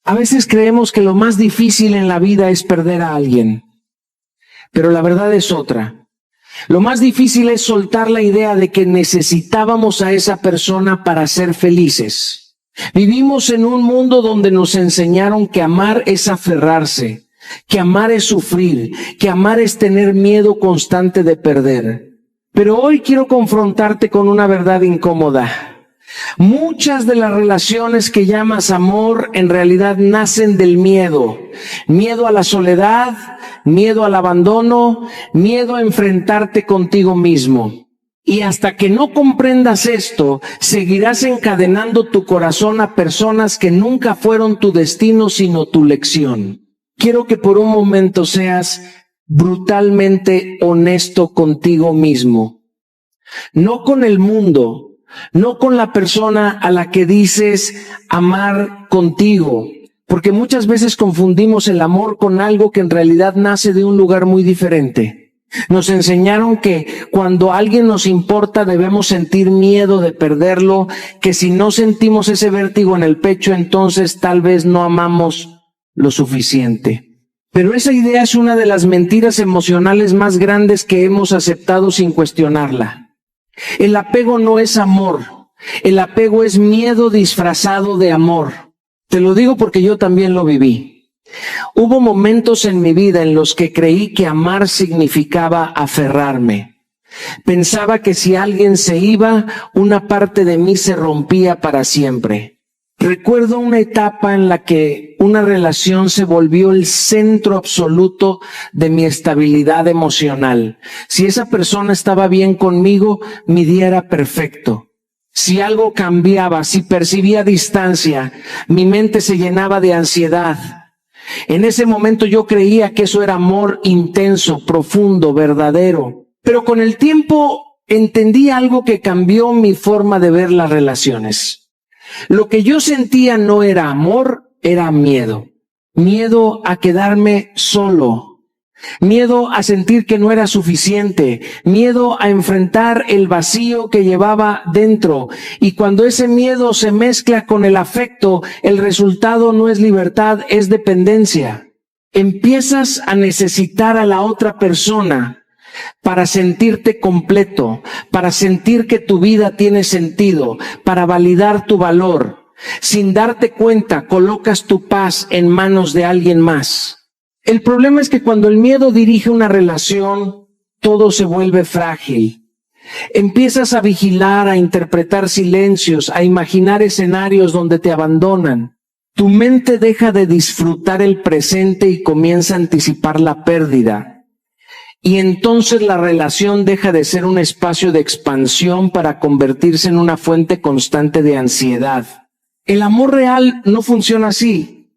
A veces creemos que lo más difícil en la vida es perder a alguien, pero la verdad es otra. Lo más difícil es soltar la idea de que necesitábamos a esa persona para ser felices. Vivimos en un mundo donde nos enseñaron que amar es aferrarse, que amar es sufrir, que amar es tener miedo constante de perder. Pero hoy quiero confrontarte con una verdad incómoda. Muchas de las relaciones que llamas amor en realidad nacen del miedo. Miedo a la soledad, miedo al abandono, miedo a enfrentarte contigo mismo. Y hasta que no comprendas esto, seguirás encadenando tu corazón a personas que nunca fueron tu destino sino tu lección. Quiero que por un momento seas brutalmente honesto contigo mismo. No con el mundo, no con la persona a la que dices amar contigo, porque muchas veces confundimos el amor con algo que en realidad nace de un lugar muy diferente. Nos enseñaron que cuando alguien nos importa debemos sentir miedo de perderlo, que si no sentimos ese vértigo en el pecho, entonces tal vez no amamos lo suficiente. Pero esa idea es una de las mentiras emocionales más grandes que hemos aceptado sin cuestionarla. El apego no es amor, el apego es miedo disfrazado de amor. Te lo digo porque yo también lo viví. Hubo momentos en mi vida en los que creí que amar significaba aferrarme. Pensaba que si alguien se iba, una parte de mí se rompía para siempre. Recuerdo una etapa en la que una relación se volvió el centro absoluto de mi estabilidad emocional. Si esa persona estaba bien conmigo, mi día era perfecto. Si algo cambiaba, si percibía distancia, mi mente se llenaba de ansiedad. En ese momento yo creía que eso era amor intenso, profundo, verdadero. Pero con el tiempo entendí algo que cambió mi forma de ver las relaciones. Lo que yo sentía no era amor, era miedo. Miedo a quedarme solo. Miedo a sentir que no era suficiente. Miedo a enfrentar el vacío que llevaba dentro. Y cuando ese miedo se mezcla con el afecto, el resultado no es libertad, es dependencia. Empiezas a necesitar a la otra persona para sentirte completo, para sentir que tu vida tiene sentido, para validar tu valor. Sin darte cuenta, colocas tu paz en manos de alguien más. El problema es que cuando el miedo dirige una relación, todo se vuelve frágil. Empiezas a vigilar, a interpretar silencios, a imaginar escenarios donde te abandonan. Tu mente deja de disfrutar el presente y comienza a anticipar la pérdida. Y entonces la relación deja de ser un espacio de expansión para convertirse en una fuente constante de ansiedad. El amor real no funciona así.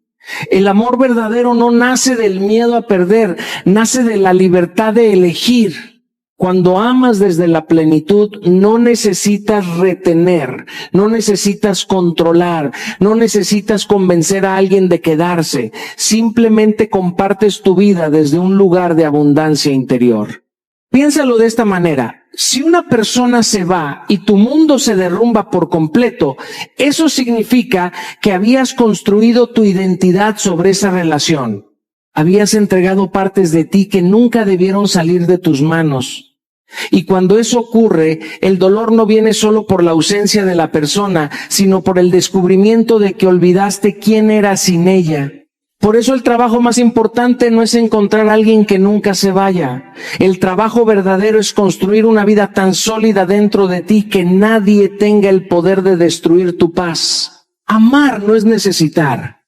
El amor verdadero no nace del miedo a perder, nace de la libertad de elegir. Cuando amas desde la plenitud, no necesitas retener, no necesitas controlar, no necesitas convencer a alguien de quedarse. Simplemente compartes tu vida desde un lugar de abundancia interior. Piénsalo de esta manera. Si una persona se va y tu mundo se derrumba por completo, eso significa que habías construido tu identidad sobre esa relación. Habías entregado partes de ti que nunca debieron salir de tus manos. Y cuando eso ocurre, el dolor no viene solo por la ausencia de la persona, sino por el descubrimiento de que olvidaste quién eras sin ella. Por eso el trabajo más importante no es encontrar a alguien que nunca se vaya. El trabajo verdadero es construir una vida tan sólida dentro de ti que nadie tenga el poder de destruir tu paz. Amar no es necesitar.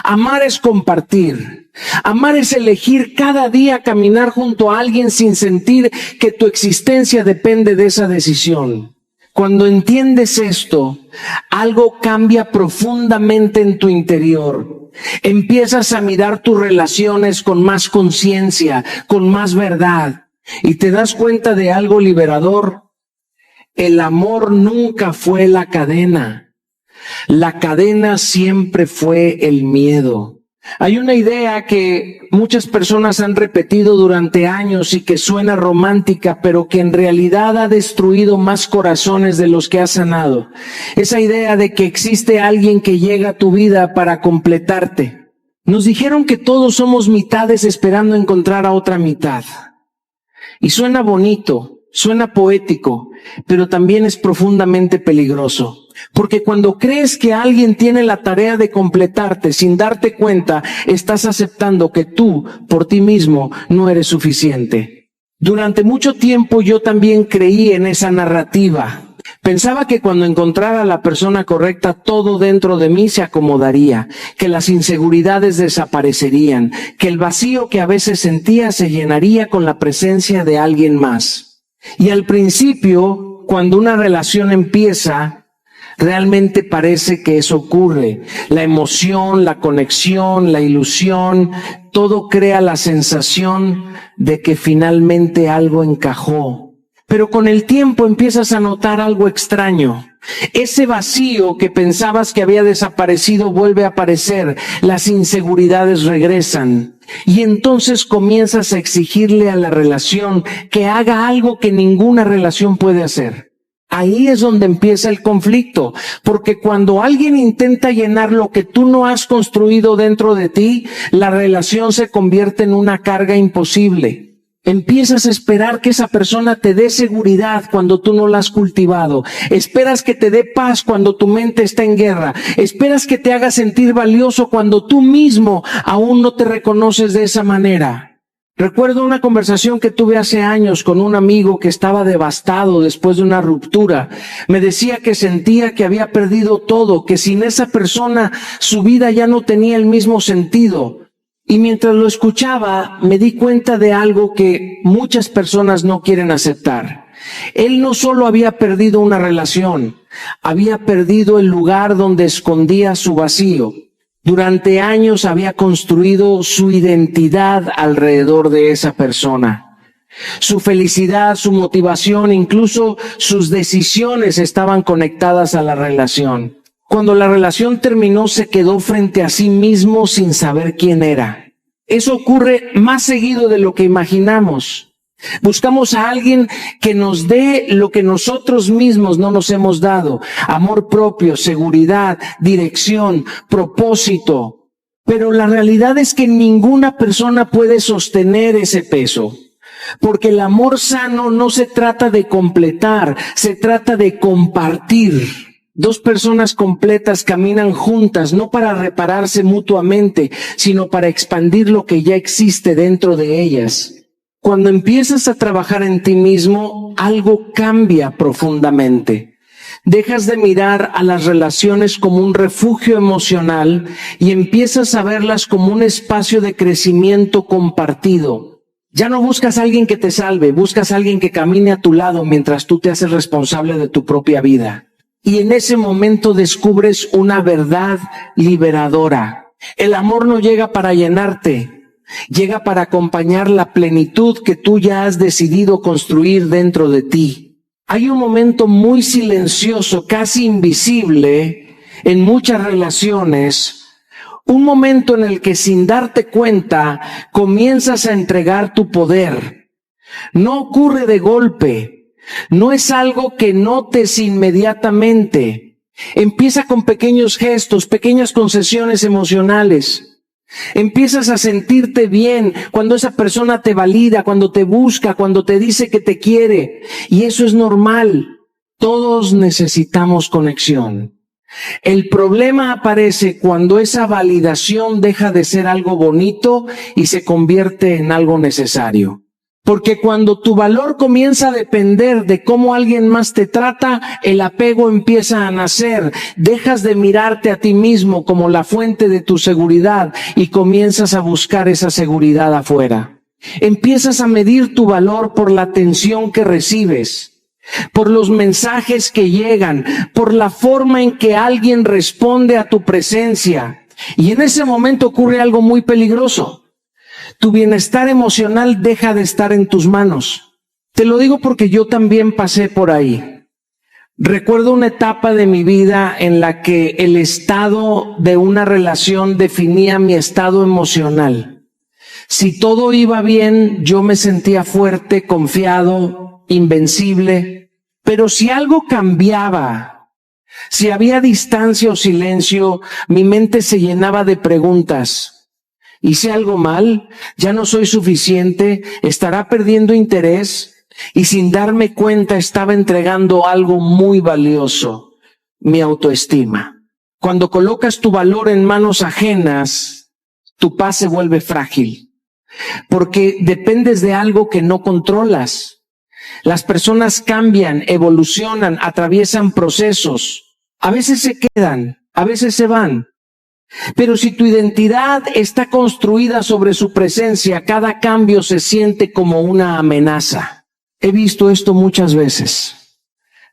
Amar es compartir. Amar es elegir cada día caminar junto a alguien sin sentir que tu existencia depende de esa decisión. Cuando entiendes esto, algo cambia profundamente en tu interior. Empiezas a mirar tus relaciones con más conciencia, con más verdad, y te das cuenta de algo liberador. El amor nunca fue la cadena. La cadena siempre fue el miedo. Hay una idea que muchas personas han repetido durante años y que suena romántica, pero que en realidad ha destruido más corazones de los que ha sanado. Esa idea de que existe alguien que llega a tu vida para completarte. Nos dijeron que todos somos mitades esperando encontrar a otra mitad. Y suena bonito, suena poético, pero también es profundamente peligroso. Porque cuando crees que alguien tiene la tarea de completarte sin darte cuenta, estás aceptando que tú, por ti mismo, no eres suficiente. Durante mucho tiempo yo también creí en esa narrativa. Pensaba que cuando encontrara a la persona correcta, todo dentro de mí se acomodaría, que las inseguridades desaparecerían, que el vacío que a veces sentía se llenaría con la presencia de alguien más. Y al principio, cuando una relación empieza, realmente parece que eso ocurre. La emoción, la conexión, la ilusión, todo crea la sensación de que finalmente algo encajó. Pero con el tiempo empiezas a notar algo extraño. Ese vacío que pensabas que había desaparecido vuelve a aparecer. Las inseguridades regresan. Y entonces comienzas a exigirle a la relación que haga algo que ninguna relación puede hacer. Ahí es donde empieza el conflicto, porque cuando alguien intenta llenar lo que tú no has construido dentro de ti, la relación se convierte en una carga imposible. Empiezas a esperar que esa persona te dé seguridad cuando tú no la has cultivado. Esperas que te dé paz cuando tu mente está en guerra. Esperas que te haga sentir valioso cuando tú mismo aún no te reconoces de esa manera. Recuerdo una conversación que tuve hace años con un amigo que estaba devastado después de una ruptura. Me decía que sentía que había perdido todo, que sin esa persona su vida ya no tenía el mismo sentido. Y mientras lo escuchaba, me di cuenta de algo que muchas personas no quieren aceptar. Él no solo había perdido una relación, había perdido el lugar donde escondía su vacío. Durante años había construido su identidad alrededor de esa persona. Su felicidad, su motivación, incluso sus decisiones estaban conectadas a la relación. Cuando la relación terminó, se quedó frente a sí mismo sin saber quién era. Eso ocurre más seguido de lo que imaginamos. Buscamos a alguien que nos dé lo que nosotros mismos no nos hemos dado. Amor propio, seguridad, dirección, propósito. Pero la realidad es que ninguna persona puede sostener ese peso. Porque el amor sano no se trata de completar, se trata de compartir. Dos personas completas caminan juntas, no para repararse mutuamente, sino para expandir lo que ya existe dentro de ellas. Cuando empiezas a trabajar en ti mismo, algo cambia profundamente. Dejas de mirar a las relaciones como un refugio emocional y empiezas a verlas como un espacio de crecimiento compartido. Ya no buscas a alguien que te salve, buscas a alguien que camine a tu lado mientras tú te haces responsable de tu propia vida. Y en ese momento descubres una verdad liberadora. El amor no llega para llenarte, llega para acompañar la plenitud que tú ya has decidido construir dentro de ti. Hay un momento muy silencioso, casi invisible, en muchas relaciones, un momento en el que sin darte cuenta comienzas a entregar tu poder. No ocurre de golpe. No es algo que notes inmediatamente. Empieza con pequeños gestos, pequeñas concesiones emocionales. Empiezas a sentirte bien cuando esa persona te valida, cuando te busca, cuando te dice que te quiere. Y eso es normal. Todos necesitamos conexión. El problema aparece cuando esa validación deja de ser algo bonito y se convierte en algo necesario. Porque cuando tu valor comienza a depender de cómo alguien más te trata, el apego empieza a nacer. Dejas de mirarte a ti mismo como la fuente de tu seguridad y comienzas a buscar esa seguridad afuera. Empiezas a medir tu valor por la atención que recibes, por los mensajes que llegan, por la forma en que alguien responde a tu presencia. Y en ese momento ocurre algo muy peligroso. Tu bienestar emocional deja de estar en tus manos. Te lo digo porque yo también pasé por ahí. Recuerdo una etapa de mi vida en la que el estado de una relación definía mi estado emocional. Si todo iba bien, yo me sentía fuerte, confiado, invencible. Pero si algo cambiaba, si había distancia o silencio, mi mente se llenaba de preguntas. ¿Hice algo mal? ¿Ya no soy suficiente? ¿Estará perdiendo interés? Y sin darme cuenta estaba entregando algo muy valioso, mi autoestima. Cuando colocas tu valor en manos ajenas, tu paz se vuelve frágil, porque dependes de algo que no controlas. Las personas cambian, evolucionan, atraviesan procesos. A veces se quedan, a veces se van. Pero si tu identidad está construida sobre su presencia, cada cambio se siente como una amenaza. He visto esto muchas veces.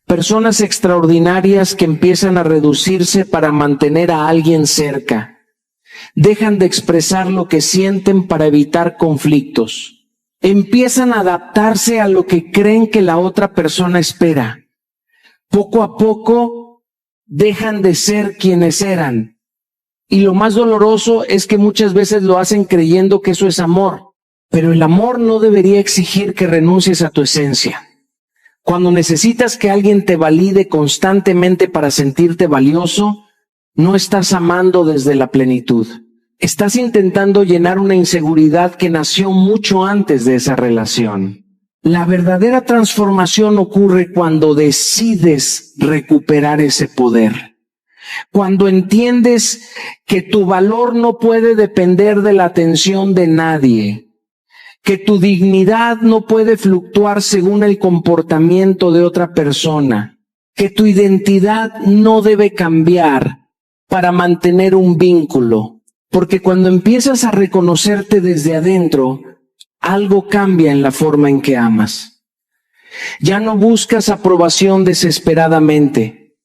Personas extraordinarias que empiezan a reducirse para mantener a alguien cerca. Dejan de expresar lo que sienten para evitar conflictos. Empiezan a adaptarse a lo que creen que la otra persona espera. Poco a poco dejan de ser quienes eran. Y lo más doloroso es que muchas veces lo hacen creyendo que eso es amor. Pero el amor no debería exigir que renuncies a tu esencia. Cuando necesitas que alguien te valide constantemente para sentirte valioso, no estás amando desde la plenitud. Estás intentando llenar una inseguridad que nació mucho antes de esa relación. La verdadera transformación ocurre cuando decides recuperar ese poder. Cuando entiendes que tu valor no puede depender de la atención de nadie. Que tu dignidad no puede fluctuar según el comportamiento de otra persona. Que tu identidad no debe cambiar para mantener un vínculo. Porque cuando empiezas a reconocerte desde adentro, algo cambia en la forma en que amas. Ya no buscas aprobación desesperadamente.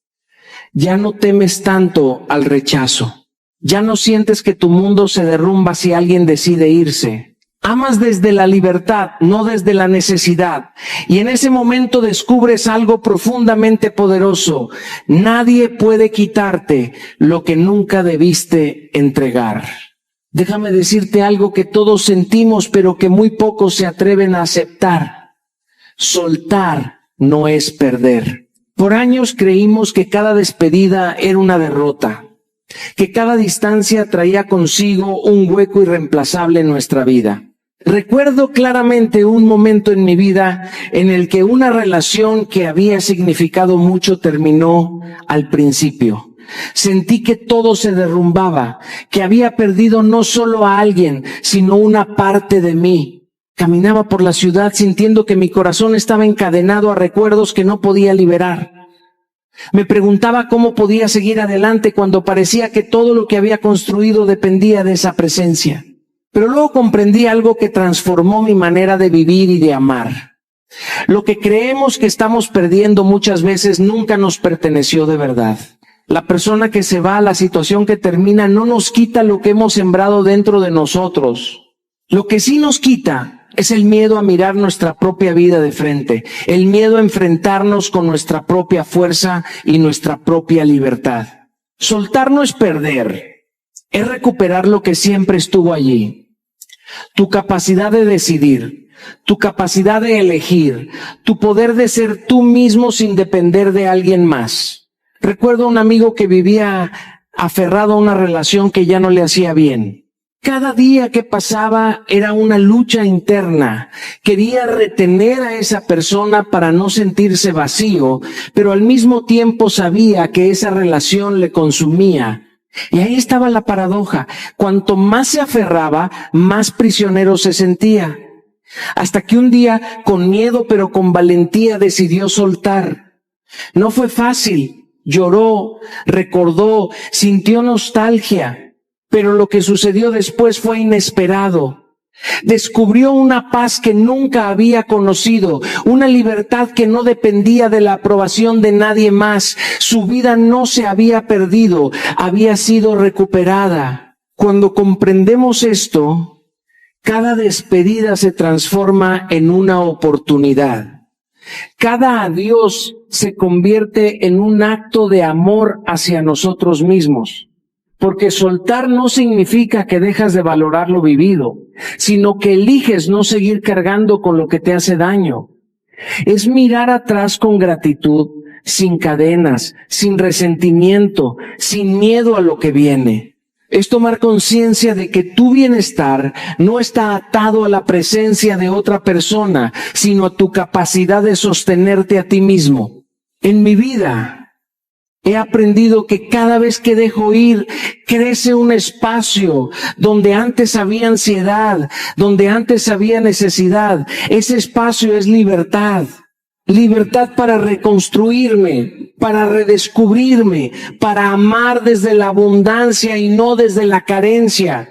Ya no temes tanto al rechazo. Ya no sientes que tu mundo se derrumba si alguien decide irse. Amas desde la libertad, no desde la necesidad. Y en ese momento descubres algo profundamente poderoso. Nadie puede quitarte lo que nunca debiste entregar. Déjame decirte algo que todos sentimos, pero que muy pocos se atreven a aceptar. Soltar no es perder. Por años creímos que cada despedida era una derrota, que cada distancia traía consigo un hueco irreemplazable en nuestra vida. Recuerdo claramente un momento en mi vida en el que una relación que había significado mucho terminó al principio. Sentí que todo se derrumbaba, que había perdido no solo a alguien, sino una parte de mí. Caminaba por la ciudad sintiendo que mi corazón estaba encadenado a recuerdos que no podía liberar. Me preguntaba cómo podía seguir adelante cuando parecía que todo lo que había construido dependía de esa presencia. Pero luego comprendí algo que transformó mi manera de vivir y de amar. Lo que creemos que estamos perdiendo muchas veces nunca nos perteneció de verdad. La persona que se va, la situación que termina, no nos quita lo que hemos sembrado dentro de nosotros. Lo que sí nos quita es el miedo a mirar nuestra propia vida de frente, el miedo a enfrentarnos con nuestra propia fuerza y nuestra propia libertad. Soltar no es perder. Es recuperar lo que siempre estuvo allí. Tu capacidad de decidir, tu capacidad de elegir, tu poder de ser tú mismo sin depender de alguien más. Recuerdo a un amigo que vivía aferrado a una relación que ya no le hacía bien. Cada día que pasaba era una lucha interna. Quería retener a esa persona para no sentirse vacío, pero al mismo tiempo sabía que esa relación le consumía. Y ahí estaba la paradoja. Cuanto más se aferraba, más prisionero se sentía. Hasta que un día, con miedo pero con valentía, decidió soltar. No fue fácil. Lloró, recordó, sintió nostalgia. Pero lo que sucedió después fue inesperado. Descubrió una paz que nunca había conocido, una libertad que no dependía de la aprobación de nadie más. Su vida no se había perdido, había sido recuperada. Cuando comprendemos esto, cada despedida se transforma en una oportunidad. Cada adiós se convierte en un acto de amor hacia nosotros mismos. Porque soltar no significa que dejas de valorar lo vivido, sino que eliges no seguir cargando con lo que te hace daño. Es mirar atrás con gratitud, sin cadenas, sin resentimiento, sin miedo a lo que viene. Es tomar conciencia de que tu bienestar no está atado a la presencia de otra persona, sino a tu capacidad de sostenerte a ti mismo. En mi vida he aprendido que cada vez que dejo ir, crece un espacio donde antes había ansiedad, donde antes había necesidad. Ese espacio es libertad. Libertad para reconstruirme, para redescubrirme, para amar desde la abundancia y no desde la carencia.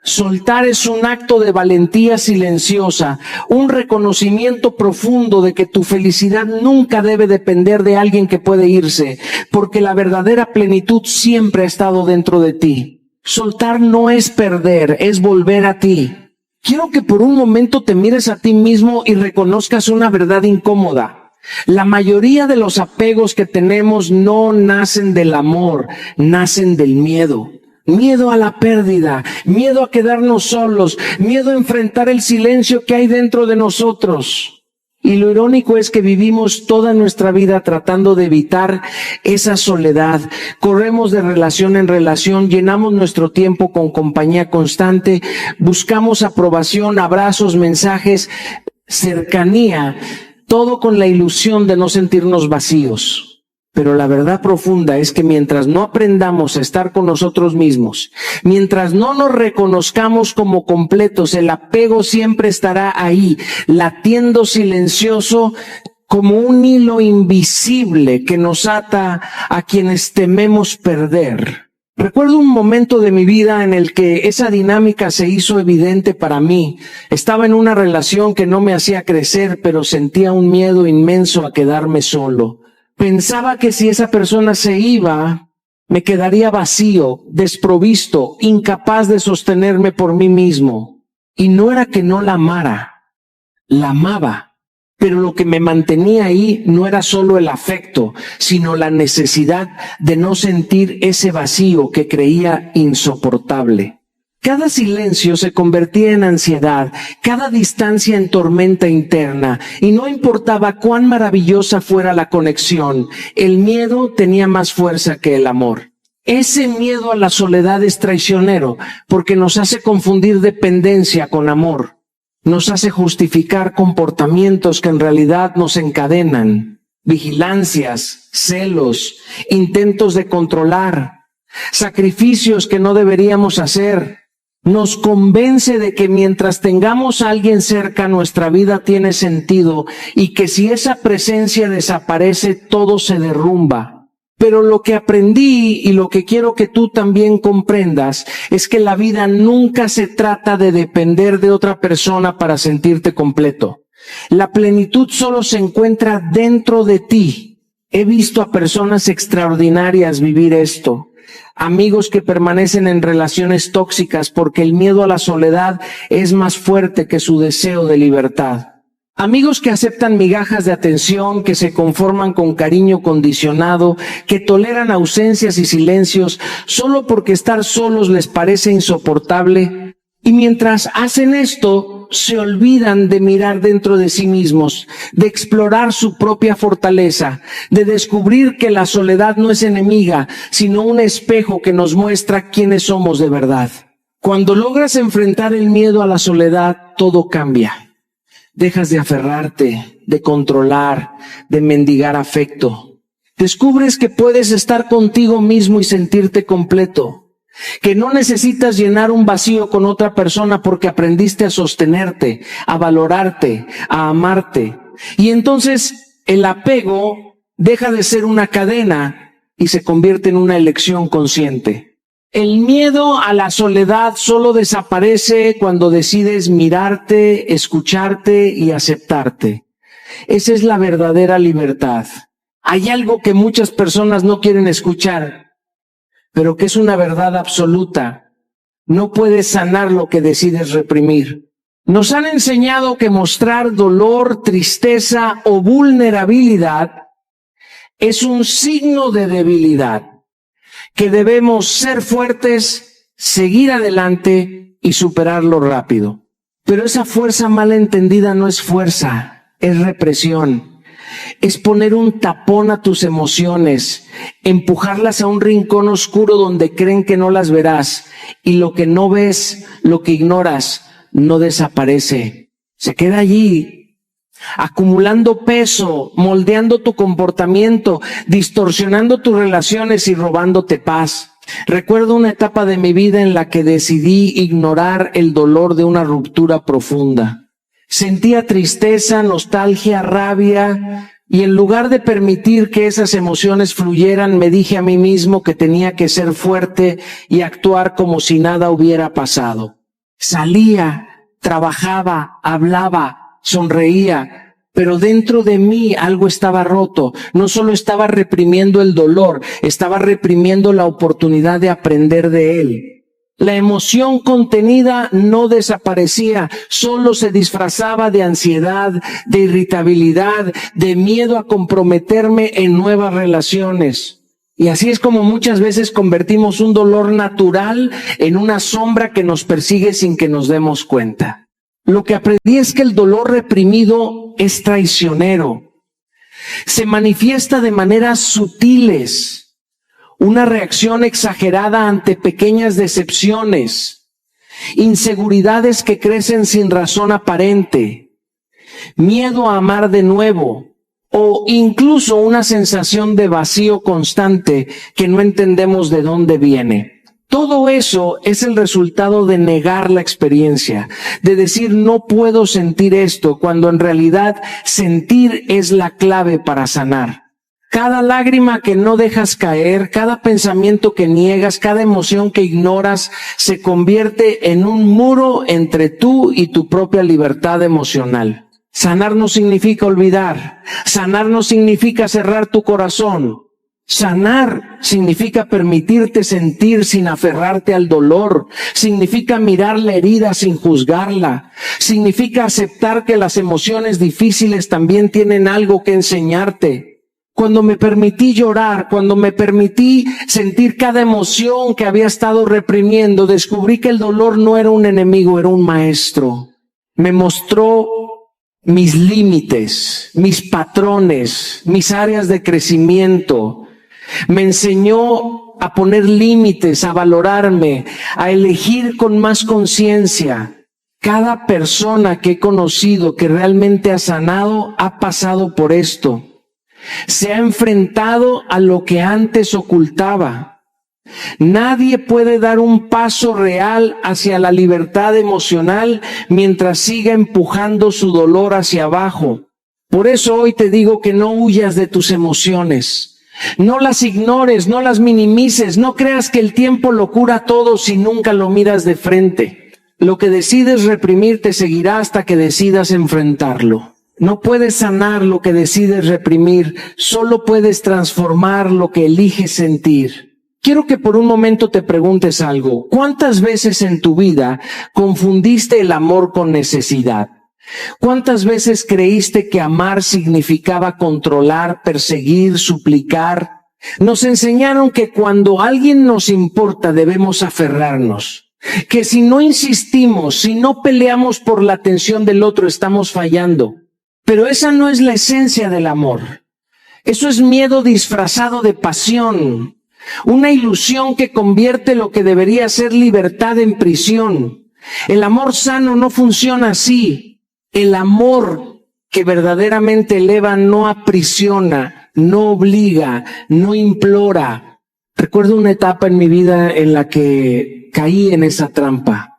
Soltar es un acto de valentía silenciosa, un reconocimiento profundo de que tu felicidad nunca debe depender de alguien que puede irse, porque la verdadera plenitud siempre ha estado dentro de ti. Soltar no es perder, es volver a ti. Quiero que por un momento te mires a ti mismo y reconozcas una verdad incómoda. La mayoría de los apegos que tenemos no nacen del amor, nacen del miedo. Miedo a la pérdida, miedo a quedarnos solos, miedo a enfrentar el silencio que hay dentro de nosotros. Y lo irónico es que vivimos toda nuestra vida tratando de evitar esa soledad. Corremos de relación en relación, llenamos nuestro tiempo con compañía constante, buscamos aprobación, abrazos, mensajes, cercanía, todo con la ilusión de no sentirnos vacíos. Pero la verdad profunda es que mientras no aprendamos a estar con nosotros mismos, mientras no nos reconozcamos como completos, el apego siempre estará ahí, latiendo silencioso como un hilo invisible que nos ata a quienes tememos perder. Recuerdo un momento de mi vida en el que esa dinámica se hizo evidente para mí. Estaba en una relación que no me hacía crecer, pero sentía un miedo inmenso a quedarme solo. Pensaba que si esa persona se iba, me quedaría vacío, desprovisto, incapaz de sostenerme por mí mismo. Y no era que no la amara, la amaba. Pero lo que me mantenía ahí no era solo el afecto, sino la necesidad de no sentir ese vacío que creía insoportable. Cada silencio se convertía en ansiedad, cada distancia en tormenta interna, y no importaba cuán maravillosa fuera la conexión, el miedo tenía más fuerza que el amor. Ese miedo a la soledad es traicionero, porque nos hace confundir dependencia con amor, nos hace justificar comportamientos que en realidad nos encadenan, vigilancias, celos, intentos de controlar, sacrificios que no deberíamos hacer. Nos convence de que mientras tengamos a alguien cerca, nuestra vida tiene sentido y que si esa presencia desaparece, todo se derrumba. Pero lo que aprendí y lo que quiero que tú también comprendas es que la vida nunca se trata de depender de otra persona para sentirte completo. La plenitud solo se encuentra dentro de ti. He visto a personas extraordinarias vivir esto. Amigos que permanecen en relaciones tóxicas porque el miedo a la soledad es más fuerte que su deseo de libertad. Amigos que aceptan migajas de atención, que se conforman con cariño condicionado, que toleran ausencias y silencios solo porque estar solos les parece insoportable. Y mientras hacen esto, se olvidan de mirar dentro de sí mismos, de explorar su propia fortaleza, de descubrir que la soledad no es enemiga, sino un espejo que nos muestra quiénes somos de verdad. Cuando logras enfrentar el miedo a la soledad, todo cambia. Dejas de aferrarte, de controlar, de mendigar afecto. Descubres que puedes estar contigo mismo y sentirte completo. Que no necesitas llenar un vacío con otra persona porque aprendiste a sostenerte, a valorarte, a amarte. Y entonces el apego deja de ser una cadena y se convierte en una elección consciente. El miedo a la soledad solo desaparece cuando decides mirarte, escucharte y aceptarte. Esa es la verdadera libertad. Hay algo que muchas personas no quieren escuchar, pero que es una verdad absoluta. No puedes sanar lo que decides reprimir. Nos han enseñado que mostrar dolor, tristeza o vulnerabilidad es un signo de debilidad, que debemos ser fuertes, seguir adelante y superarlo rápido. Pero esa fuerza mal entendida no es fuerza, es represión. Es poner un tapón a tus emociones, empujarlas a un rincón oscuro donde creen que no las verás, y lo que no ves, lo que ignoras, no desaparece. Se queda allí, acumulando peso, moldeando tu comportamiento, distorsionando tus relaciones y robándote paz. Recuerdo una etapa de mi vida en la que decidí ignorar el dolor de una ruptura profunda. Sentía tristeza, nostalgia, rabia, y en lugar de permitir que esas emociones fluyeran, me dije a mí mismo que tenía que ser fuerte y actuar como si nada hubiera pasado. Salía, trabajaba, hablaba, sonreía, pero dentro de mí algo estaba roto. No solo estaba reprimiendo el dolor, estaba reprimiendo la oportunidad de aprender de él. La emoción contenida no desaparecía, solo se disfrazaba de ansiedad, de irritabilidad, de miedo a comprometerme en nuevas relaciones. Y así es como muchas veces convertimos un dolor natural en una sombra que nos persigue sin que nos demos cuenta. Lo que aprendí es que el dolor reprimido es traicionero. Se manifiesta de maneras sutiles. Una reacción exagerada ante pequeñas decepciones, inseguridades que crecen sin razón aparente, miedo a amar de nuevo, o incluso una sensación de vacío constante que no entendemos de dónde viene. Todo eso es el resultado de negar la experiencia, de decir no puedo sentir esto, cuando en realidad sentir es la clave para sanar. Cada lágrima que no dejas caer, cada pensamiento que niegas, cada emoción que ignoras, se convierte en un muro entre tú y tu propia libertad emocional. Sanar no significa olvidar. Sanar no significa cerrar tu corazón. Sanar significa permitirte sentir sin aferrarte al dolor. Significa mirar la herida sin juzgarla. Significa aceptar que las emociones difíciles también tienen algo que enseñarte. Cuando me permití llorar, cuando me permití sentir cada emoción que había estado reprimiendo, descubrí que el dolor no era un enemigo, era un maestro. Me mostró mis límites, mis patrones, mis áreas de crecimiento. Me enseñó a poner límites, a valorarme, a elegir con más conciencia. Cada persona que he conocido que realmente ha sanado ha pasado por esto. Se ha enfrentado a lo que antes ocultaba. Nadie puede dar un paso real hacia la libertad emocional mientras siga empujando su dolor hacia abajo. Por eso hoy te digo que no huyas de tus emociones. No las ignores, no las minimices, no creas que el tiempo lo cura todo si nunca lo miras de frente. Lo que decides reprimir te seguirá hasta que decidas enfrentarlo. No puedes sanar lo que decides reprimir, solo puedes transformar lo que eliges sentir. Quiero que por un momento te preguntes algo. ¿Cuántas veces en tu vida confundiste el amor con necesidad? ¿Cuántas veces creíste que amar significaba controlar, perseguir, suplicar? Nos enseñaron que cuando alguien nos importa debemos aferrarnos. Que si no insistimos, si no peleamos por la atención del otro, estamos fallando. Pero esa no es la esencia del amor. Eso es miedo disfrazado de pasión. Una ilusión que convierte lo que debería ser libertad en prisión. El amor sano no funciona así. El amor que verdaderamente eleva no aprisiona, no obliga, no implora. Recuerdo una etapa en mi vida en la que caí en esa trampa.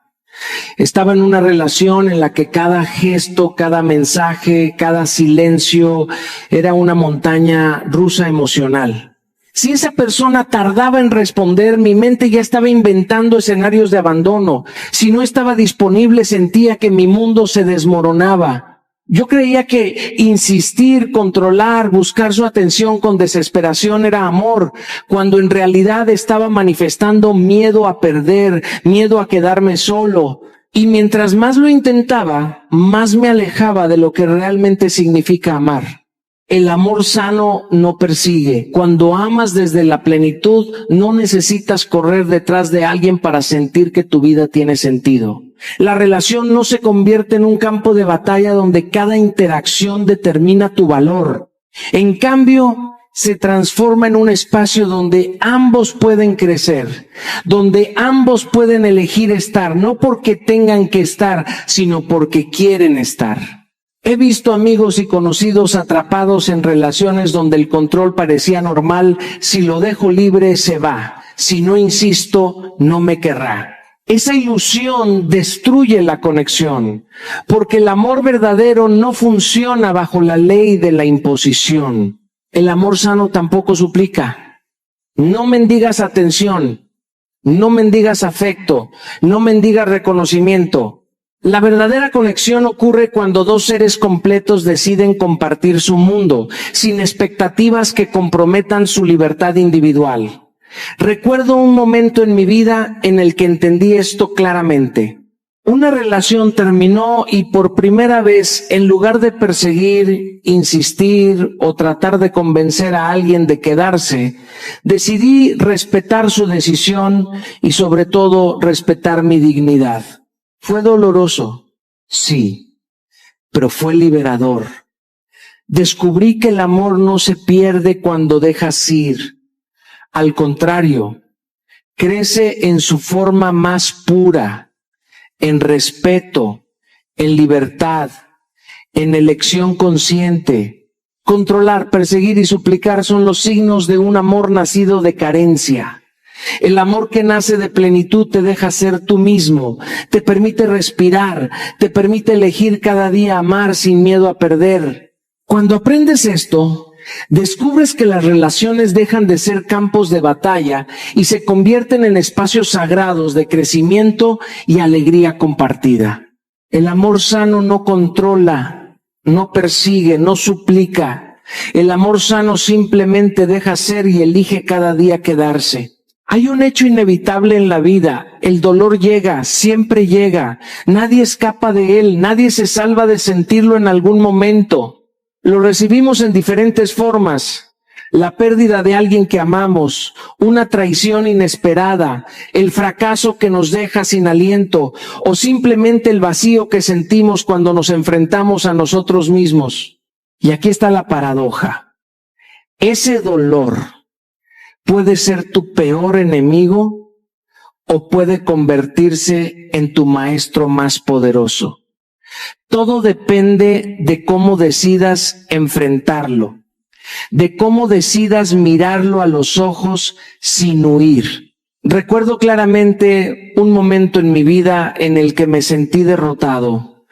Estaba en una relación en la que cada gesto, cada mensaje, cada silencio era una montaña rusa emocional. Si esa persona tardaba en responder, mi mente ya estaba inventando escenarios de abandono. Si no estaba disponible, sentía que mi mundo se desmoronaba. Yo creía que insistir, controlar, buscar su atención con desesperación era amor, cuando en realidad estaba manifestando miedo a perder, miedo a quedarme solo. Y mientras más lo intentaba, más me alejaba de lo que realmente significa amar. El amor sano no persigue. Cuando amas desde la plenitud, no necesitas correr detrás de alguien para sentir que tu vida tiene sentido. La relación no se convierte en un campo de batalla donde cada interacción determina tu valor. En cambio, se transforma en un espacio donde ambos pueden crecer, donde ambos pueden elegir estar, no porque tengan que estar, sino porque quieren estar. He visto amigos y conocidos atrapados en relaciones donde el control parecía normal. Si lo dejo libre, se va. Si no insisto, no me querrá. Esa ilusión destruye la conexión, porque el amor verdadero no funciona bajo la ley de la imposición. El amor sano tampoco suplica. No mendigas atención, no mendigas afecto, no mendigas reconocimiento. La verdadera conexión ocurre cuando dos seres completos deciden compartir su mundo, sin expectativas que comprometan su libertad individual. Recuerdo un momento en mi vida en el que entendí esto claramente. Una relación terminó y por primera vez, en lugar de perseguir, insistir o tratar de convencer a alguien de quedarse, decidí respetar su decisión y sobre todo respetar mi dignidad. Fue doloroso, sí, pero fue liberador. Descubrí que el amor no se pierde cuando dejas ir. Al contrario, crece en su forma más pura, en respeto, en libertad, en elección consciente. Controlar, perseguir y suplicar son los signos de un amor nacido de carencia. El amor que nace de plenitud te deja ser tú mismo, te permite respirar, te permite elegir cada día amar sin miedo a perder. Cuando aprendes esto, descubres que las relaciones dejan de ser campos de batalla y se convierten en espacios sagrados de crecimiento y alegría compartida. El amor sano no controla, no persigue, no suplica. El amor sano simplemente deja ser y elige cada día quedarse. Hay un hecho inevitable en la vida. El dolor llega, siempre llega. Nadie escapa de él, nadie se salva de sentirlo en algún momento. Lo recibimos en diferentes formas. La pérdida de alguien que amamos, una traición inesperada, el fracaso que nos deja sin aliento o simplemente el vacío que sentimos cuando nos enfrentamos a nosotros mismos. Y aquí está la paradoja. Ese dolor puede ser tu peor enemigo o puede convertirse en tu maestro más poderoso. Todo depende de cómo decidas enfrentarlo, de cómo decidas mirarlo a los ojos sin huir. Recuerdo claramente un momento en mi vida en el que me sentí derrotado.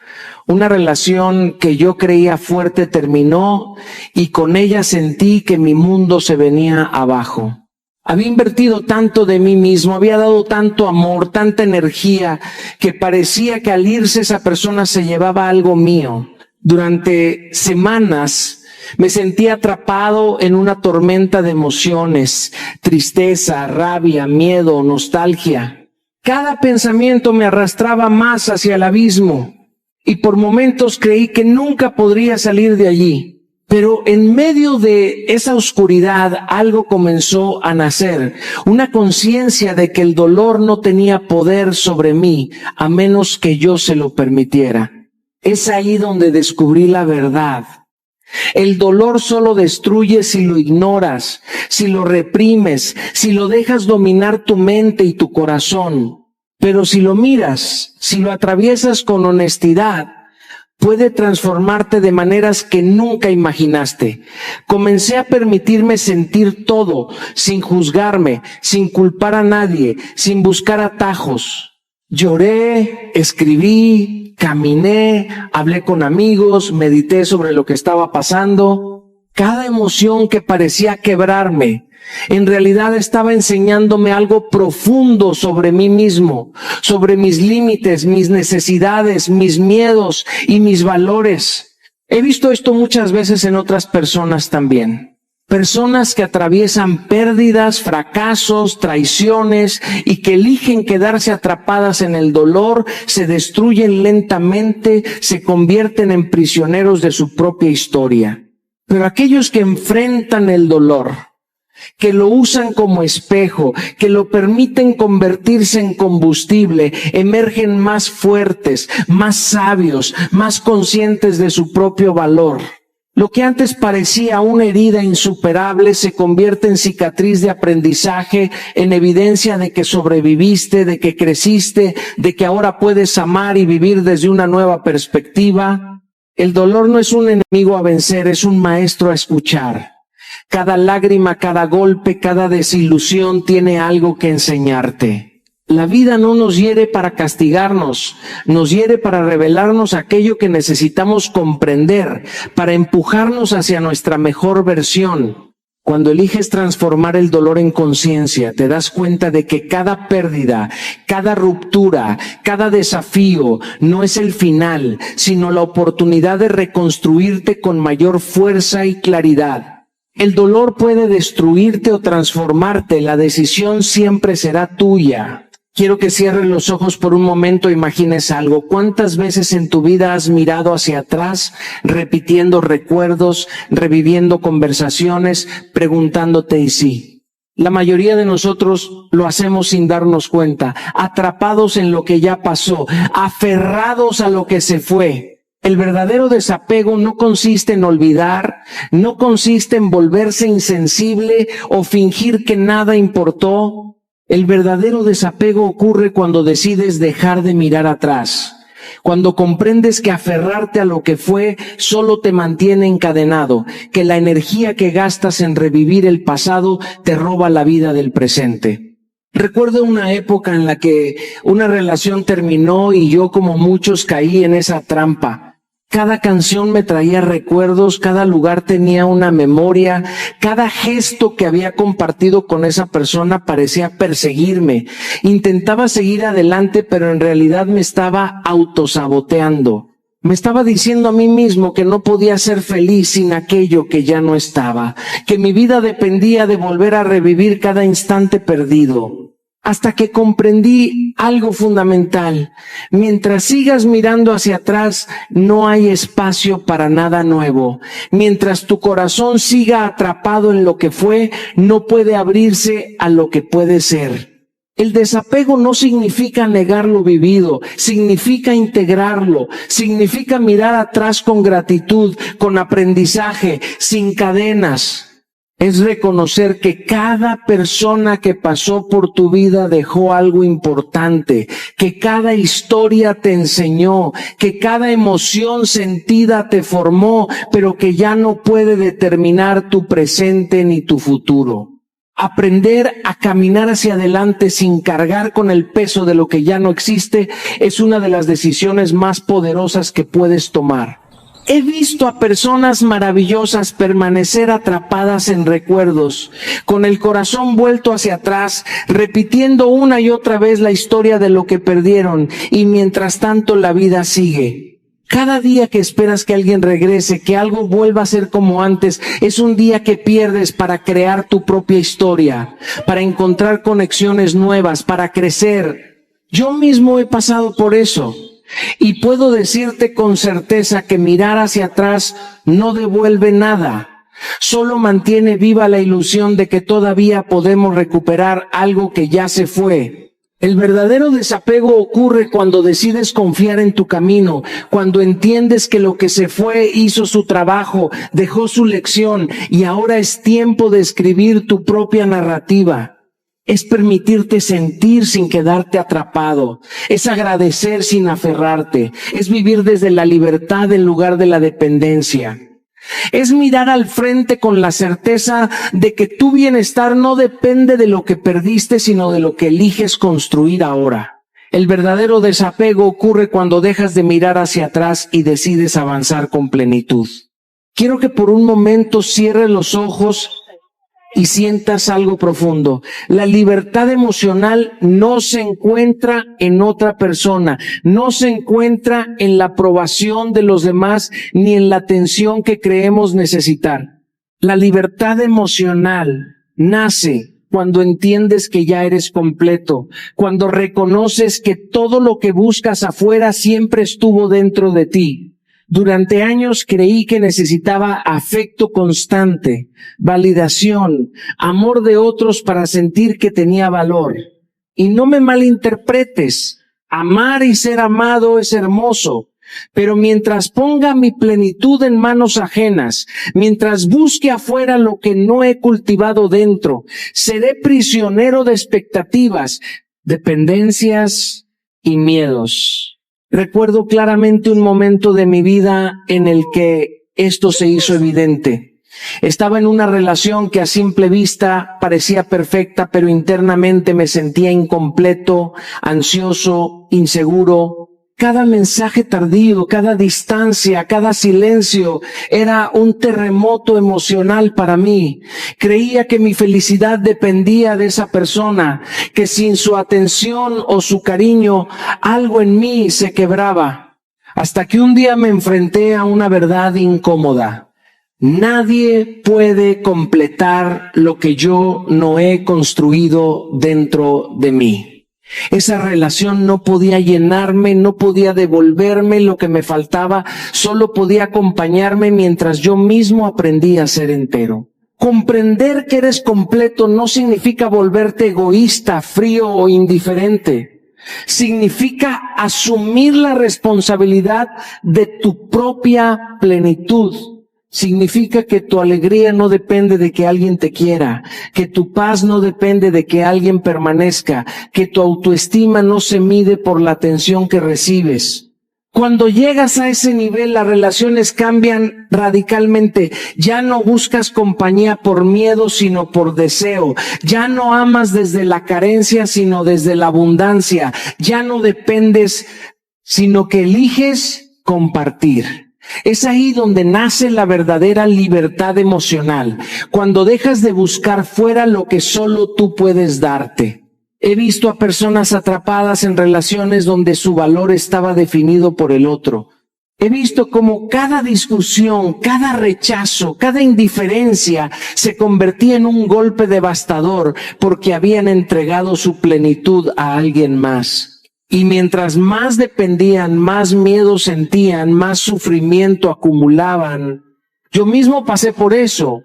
Una relación que yo creía fuerte terminó y con ella sentí que mi mundo se venía abajo. Había invertido tanto de mí mismo, había dado tanto amor, tanta energía, que parecía que al irse esa persona se llevaba algo mío. Durante semanas me sentí atrapado en una tormenta de emociones, tristeza, rabia, miedo, nostalgia. Cada pensamiento me arrastraba más hacia el abismo y por momentos creí que nunca podría salir de allí. Pero en medio de esa oscuridad algo comenzó a nacer, una conciencia de que el dolor no tenía poder sobre mí a menos que yo se lo permitiera. Es ahí donde descubrí la verdad. El dolor solo destruye si lo ignoras, si lo reprimes, si lo dejas dominar tu mente y tu corazón. Pero si lo miras, si lo atraviesas con honestidad, puede transformarte de maneras que nunca imaginaste. Comencé a permitirme sentir todo, sin juzgarme, sin culpar a nadie, sin buscar atajos. Lloré, escribí, caminé, hablé con amigos, medité sobre lo que estaba pasando. Cada emoción que parecía quebrarme, en realidad estaba enseñándome algo profundo sobre mí mismo, sobre mis límites, mis necesidades, mis miedos y mis valores. He visto esto muchas veces en otras personas también. Personas que atraviesan pérdidas, fracasos, traiciones y que eligen quedarse atrapadas en el dolor, se destruyen lentamente, se convierten en prisioneros de su propia historia. Pero aquellos que enfrentan el dolor, que lo usan como espejo, que lo permiten convertirse en combustible, emergen más fuertes, más sabios, más conscientes de su propio valor. Lo que antes parecía una herida insuperable se convierte en cicatriz de aprendizaje, en evidencia de que sobreviviste, de que creciste, de que ahora puedes amar y vivir desde una nueva perspectiva. El dolor no es un enemigo a vencer, es un maestro a escuchar. Cada lágrima, cada golpe, cada desilusión tiene algo que enseñarte. La vida no nos hiere para castigarnos, nos hiere para revelarnos aquello que necesitamos comprender, para empujarnos hacia nuestra mejor versión. Cuando eliges transformar el dolor en conciencia, te das cuenta de que cada pérdida, cada ruptura, cada desafío no es el final, sino la oportunidad de reconstruirte con mayor fuerza y claridad. El dolor puede destruirte o transformarte, la decisión siempre será tuya. Quiero que cierres los ojos por un momento e imagines algo. ¿Cuántas veces en tu vida has mirado hacia atrás, repitiendo recuerdos, reviviendo conversaciones, preguntándote ¿y sí? La mayoría de nosotros lo hacemos sin darnos cuenta, atrapados en lo que ya pasó, aferrados a lo que se fue. El verdadero desapego no consiste en olvidar, no consiste en volverse insensible o fingir que nada importó. El verdadero desapego ocurre cuando decides dejar de mirar atrás, cuando comprendes que aferrarte a lo que fue solo te mantiene encadenado, que la energía que gastas en revivir el pasado te roba la vida del presente. Recuerdo una época en la que una relación terminó y yo, como muchos, caí en esa trampa. Cada canción me traía recuerdos, cada lugar tenía una memoria, cada gesto que había compartido con esa persona parecía perseguirme. Intentaba seguir adelante, pero en realidad me estaba autosaboteando. Me estaba diciendo a mí mismo que no podía ser feliz sin aquello que ya no estaba, que mi vida dependía de volver a revivir cada instante perdido. Hasta que comprendí algo fundamental. Mientras sigas mirando hacia atrás, no hay espacio para nada nuevo. Mientras tu corazón siga atrapado en lo que fue, no puede abrirse a lo que puede ser. El desapego no significa negar lo vivido, significa integrarlo, significa mirar atrás con gratitud, con aprendizaje, sin cadenas. Es reconocer que cada persona que pasó por tu vida dejó algo importante, que cada historia te enseñó, que cada emoción sentida te formó, pero que ya no puede determinar tu presente ni tu futuro. Aprender a caminar hacia adelante sin cargar con el peso de lo que ya no existe es una de las decisiones más poderosas que puedes tomar. He visto a personas maravillosas permanecer atrapadas en recuerdos, con el corazón vuelto hacia atrás, repitiendo una y otra vez la historia de lo que perdieron, y mientras tanto la vida sigue. Cada día que esperas que alguien regrese, que algo vuelva a ser como antes, es un día que pierdes para crear tu propia historia, para encontrar conexiones nuevas, para crecer. Yo mismo he pasado por eso. Y puedo decirte con certeza que mirar hacia atrás no devuelve nada, solo mantiene viva la ilusión de que todavía podemos recuperar algo que ya se fue. El verdadero desapego ocurre cuando decides confiar en tu camino, cuando entiendes que lo que se fue hizo su trabajo, dejó su lección y ahora es tiempo de escribir tu propia narrativa. Es permitirte sentir sin quedarte atrapado. Es agradecer sin aferrarte. Es vivir desde la libertad en lugar de la dependencia. Es mirar al frente con la certeza de que tu bienestar no depende de lo que perdiste, sino de lo que eliges construir ahora. El verdadero desapego ocurre cuando dejas de mirar hacia atrás y decides avanzar con plenitud. Quiero que por un momento cierres los ojos y sientas algo profundo. La libertad emocional no se encuentra en otra persona, no se encuentra en la aprobación de los demás ni en la atención que creemos necesitar. La libertad emocional nace cuando entiendes que ya eres completo, cuando reconoces que todo lo que buscas afuera siempre estuvo dentro de ti. Durante años creí que necesitaba afecto constante, validación, amor de otros para sentir que tenía valor. Y no me malinterpretes, amar y ser amado es hermoso. Pero mientras ponga mi plenitud en manos ajenas, mientras busque afuera lo que no he cultivado dentro, seré prisionero de expectativas, dependencias y miedos. Recuerdo claramente un momento de mi vida en el que esto se hizo evidente. Estaba en una relación que a simple vista parecía perfecta, pero internamente me sentía incompleto, ansioso, inseguro. Cada mensaje tardío, cada distancia, cada silencio era un terremoto emocional para mí. Creía que mi felicidad dependía de esa persona, que sin su atención o su cariño, algo en mí se quebraba. Hasta que un día me enfrenté a una verdad incómoda. Nadie puede completar lo que yo no he construido dentro de mí. Esa relación no podía llenarme, no podía devolverme lo que me faltaba, solo podía acompañarme mientras yo mismo aprendía a ser entero. Comprender que eres completo no significa volverte egoísta, frío o indiferente. Significa asumir la responsabilidad de tu propia plenitud. Significa que tu alegría no depende de que alguien te quiera, que tu paz no depende de que alguien permanezca, que tu autoestima no se mide por la atención que recibes. Cuando llegas a ese nivel, las relaciones cambian radicalmente. Ya no buscas compañía por miedo, sino por deseo. Ya no amas desde la carencia, sino desde la abundancia. Ya no dependes, sino que eliges compartir. Es ahí donde nace la verdadera libertad emocional, cuando dejas de buscar fuera lo que solo tú puedes darte. He visto a personas atrapadas en relaciones donde su valor estaba definido por el otro. He visto cómo cada discusión, cada rechazo, cada indiferencia se convertía en un golpe devastador porque habían entregado su plenitud a alguien más. Y mientras más dependían, más miedo sentían, más sufrimiento acumulaban. Yo mismo pasé por eso,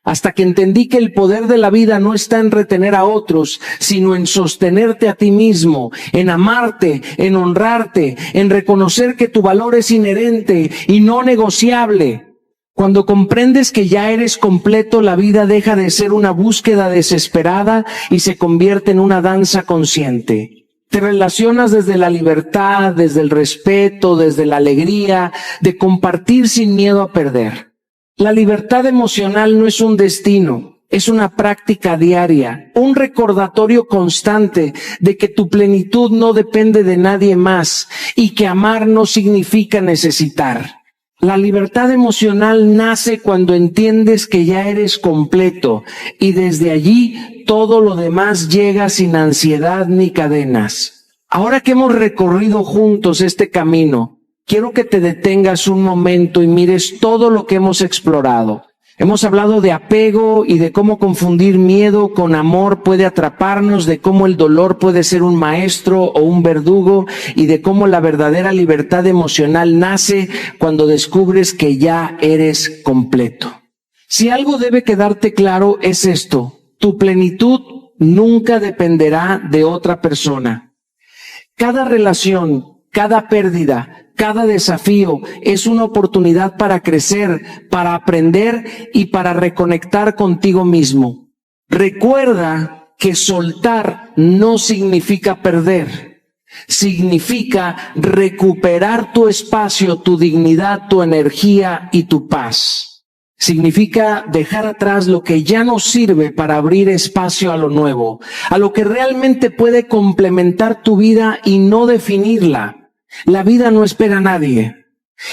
hasta que entendí que el poder de la vida no está en retener a otros, sino en sostenerte a ti mismo, en amarte, en honrarte, en reconocer que tu valor es inherente y no negociable. Cuando comprendes que ya eres completo, la vida deja de ser una búsqueda desesperada y se convierte en una danza consciente. Te relacionas desde la libertad, desde el respeto, desde la alegría, de compartir sin miedo a perder. La libertad emocional no es un destino, es una práctica diaria, un recordatorio constante de que tu plenitud no depende de nadie más y que amar no significa necesitar. La libertad emocional nace cuando entiendes que ya eres completo y desde allí todo lo demás llega sin ansiedad ni cadenas. Ahora que hemos recorrido juntos este camino, quiero que te detengas un momento y mires todo lo que hemos explorado. Hemos hablado de apego y de cómo confundir miedo con amor puede atraparnos, de cómo el dolor puede ser un maestro o un verdugo y de cómo la verdadera libertad emocional nace cuando descubres que ya eres completo. Si algo debe quedarte claro es esto: tu plenitud nunca dependerá de otra persona. Cada relación, cada pérdida, cada desafío es una oportunidad para crecer, para aprender y para reconectar contigo mismo. Recuerda que soltar no significa perder. Significa recuperar tu espacio, tu dignidad, tu energía y tu paz. Significa dejar atrás lo que ya no sirve para abrir espacio a lo nuevo, a lo que realmente puede complementar tu vida y no definirla. La vida no espera a nadie.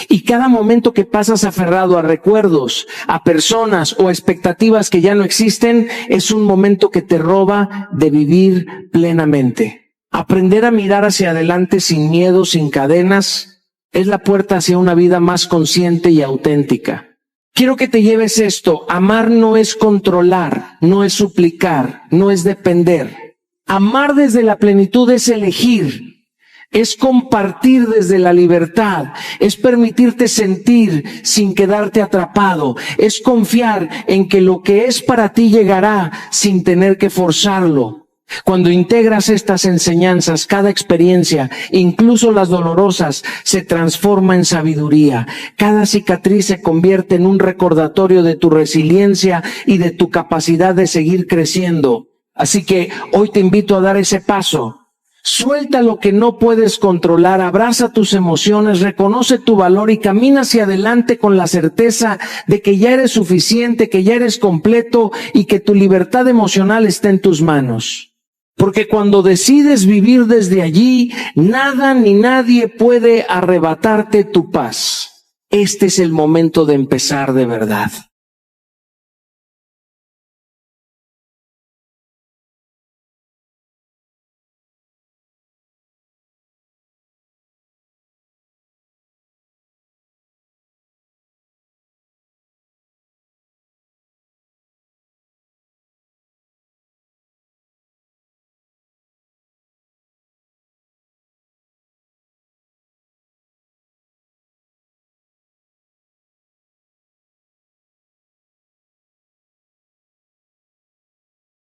Y cada momento que pasas aferrado a recuerdos, a personas o a expectativas que ya no existen, es un momento que te roba de vivir plenamente. Aprender a mirar hacia adelante sin miedo, sin cadenas, es la puerta hacia una vida más consciente y auténtica. Quiero que te lleves esto. Amar no es controlar, no es suplicar, no es depender. Amar desde la plenitud es elegir, es compartir desde la libertad, es permitirte sentir sin quedarte atrapado, es confiar en que lo que es para ti llegará sin tener que forzarlo. Cuando integras estas enseñanzas, cada experiencia, incluso las dolorosas, se transforma en sabiduría. Cada cicatriz se convierte en un recordatorio de tu resiliencia y de tu capacidad de seguir creciendo. Así que hoy te invito a dar ese paso. Suelta lo que no puedes controlar, abraza tus emociones, reconoce tu valor y camina hacia adelante con la certeza de que ya eres suficiente, que ya eres completo y que tu libertad emocional está en tus manos. Porque cuando decides vivir desde allí, nada ni nadie puede arrebatarte tu paz. Este es el momento de empezar de verdad.